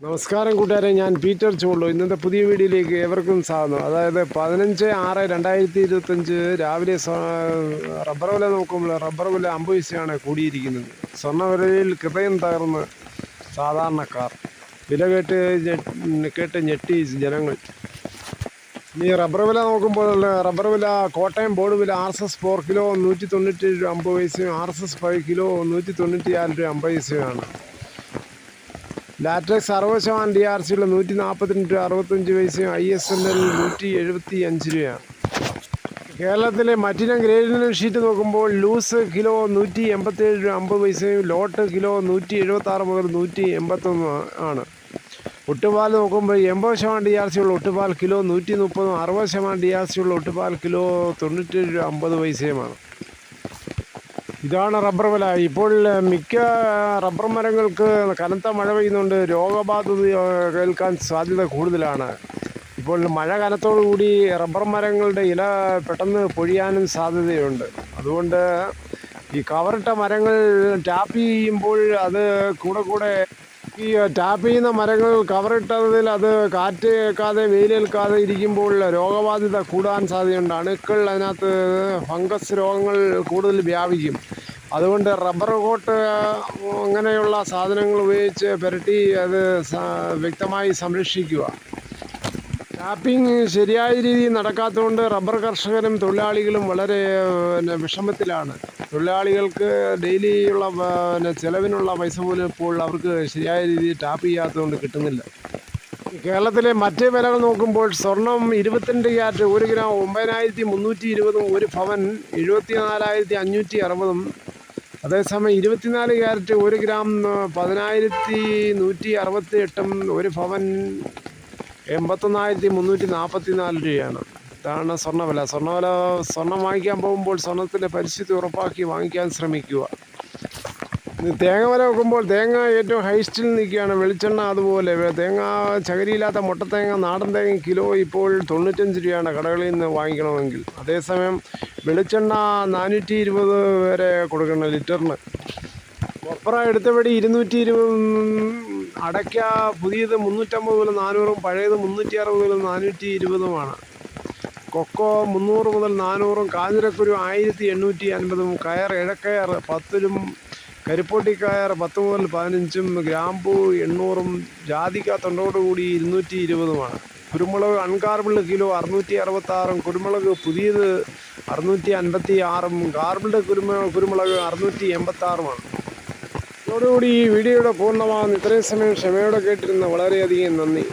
നമസ്കാരം കൂട്ടുകാരെ, ഞാൻ പീറ്റർ ചുള്ളു. ഇന്നത്തെ പുതിയ വീഡിയോയിലേക്ക് ഏവർക്കും സ്വാഗതം. അതായത് 15/6/2025 രാവിലെ റബ്ബർ വില നോക്കുമ്പോൾ റബ്ബർ വില 50 പൈസയാണ് കൂടിയിരിക്കുന്നത്. സ്വർണ്ണവിലയിൽ ഹൃദയം തകർന്ന് സാധാരണക്കാർ. വില കേട്ട് ഞെട്ടി ജനങ്ങൾ. ഇനി റബ്ബർ വില നോക്കുമ്പോൾ റബ്ബർ വില കോട്ടയം ബോർഡ് വില RSS 4 കിലോ 197 രൂപ 50 പൈസയും, RSS 5 കിലോ 194 രൂപ 50 പൈസയുമാണ്. ലാറ്റക്സ് 60% DRC 142 രൂപ 65 പൈസയും, ISNL 175 രൂപയാണ്. കേരളത്തിലെ മറ്റിനം ഗ്രേഡിനും ഷീറ്റ് നോക്കുമ്പോൾ ലൂസ് കിലോ 187 രൂപ 50 പൈസയും, ലോട്ട് കിലോ 176 മുതൽ 181 ആണ്. ഒട്ടുപാൽ നോക്കുമ്പോൾ 80% DRC ഉള്ള ഒട്ടുപാൽ കിലോ 130, 60% DRC ഉള്ള ഒട്ടുപാൽ കിലോ 97 രൂപ 50 പൈസയുമാണ്. ഇതാണ് റബ്ബർ വില. ഇപ്പോൾ മിക്ക റബ്ബർ മരങ്ങൾക്ക് കനത്ത മഴ പെയ്യുന്നുണ്ട്. രോഗബാധ കേൾക്കാൻ സാധ്യത കൂടുതലാണ്. ഇപ്പോൾ മഴ കനത്തോടുകൂടി റബ്ബർ മരങ്ങളുടെ ഇല പെട്ടെന്ന് പൊഴിയാനും സാധ്യതയുണ്ട്. അതുകൊണ്ട് ഈ കവറിട്ട മരങ്ങൾ ടാപ്പ് ചെയ്യുമ്പോൾ അത് കൂടെ ഈ ടാപ്പ് ചെയ്യുന്ന മരങ്ങൾ കവറിട്ടതിൽ അത് കാറ്റ് ഏൽക്കാതെ വെയിലേൽക്കാതെ ഇരിക്കുമ്പോൾ രോഗബാധിത കൂടാൻ സാധ്യതയുണ്ട്. അണുക്കൾ അതിനകത്ത് ഫംഗസ് രോഗങ്ങൾ കൂടുതൽ വ്യാപിക്കും. അതുകൊണ്ട് റബ്ബർ കോട്ട് അങ്ങനെയുള്ള സാധനങ്ങൾ ഉപയോഗിച്ച് പുരട്ടി അത് വ്യക്തമായി സംരക്ഷിക്കുക. ടാപ്പിംഗ് ശരിയായ രീതിയിൽ നടക്കാത്തതുകൊണ്ട് റബ്ബർ കർഷകരും തൊഴിലാളികളും വളരെ വിഷമത്തിലാണ്. തൊഴിലാളികൾക്ക് ഡെയിലിയുള്ള ചിലവിനുള്ള പൈസ പോലും ഇപ്പോൾ അവർക്ക് ശരിയായ രീതിയിൽ ടാപ്പ് ചെയ്യാത്തതുകൊണ്ട് കിട്ടുന്നില്ല. കേരളത്തിലെ മറ്റ് വിലകൾ നോക്കുമ്പോൾ സ്വർണം 22 ക്യാരറ്റ് 1 ഗ്രാം 9320, 1 പവൻ 74,560. അതേസമയം 24 ക്യാരറ്റ് 1 ഗ്രാം 10,168, 1 പവൻ 81,344 രൂപയാണ്. ഇതാണ് സ്വർണ്ണവില. സ്വർണം വാങ്ങിക്കാൻ പോകുമ്പോൾ സ്വർണത്തിൻ്റെ പരിസ്ഥിതി ഉറപ്പാക്കി വാങ്ങിക്കാൻ ശ്രമിക്കുക. തേങ്ങ വില നോക്കുമ്പോൾ തേങ്ങ ഏറ്റവും ഹൈസ്റ്റിൽ നിൽക്കുകയാണ്. വെളിച്ചെണ്ണ അതുപോലെ. തേങ്ങ ചകരിയില്ലാത്ത മുട്ടത്തേങ്ങ നാടൻ തേങ്ങ കിലോ ഇപ്പോൾ 95 രൂപയാണ് കടകളിൽ നിന്ന് വാങ്ങിക്കണമെങ്കിൽ. അതേസമയം വെളിച്ചെണ്ണ 420 വരെ കൊടുക്കണം ലിറ്ററിന്. കൊപ്ര എടുത്തപടി 220, അടയ്ക്ക പുതിയത് 350 മുതൽ 400, പഴയത് 360 മുതൽ 420. കൊക്കോ 300 മുതൽ 400, കാഞ്ഞിരക്കുരു 1850, കയർ ഇഴക്കയർ 10, കരിപ്പോട്ടിക്കയർ 10 മുതൽ 15, ഗ്രാമ്പൂ 800, ജാതിക്ക തൊണ്ടോടുകൂടി 220. കുരുമുളക് അൺകാർബിൾഡ് കിലോ 666, കുരുമുളക് പുതിയത് 656, കാർബിൾഡ് കുരുമുളക് 686. ഇതോടുകൂടി ഈ വീഡിയോയുടെ പൂർണ്ണമാകുന്നു. ഇത്രയും സമയം ക്ഷമയോടെ കേട്ടിരുന്ന വളരെയധികം നന്ദി.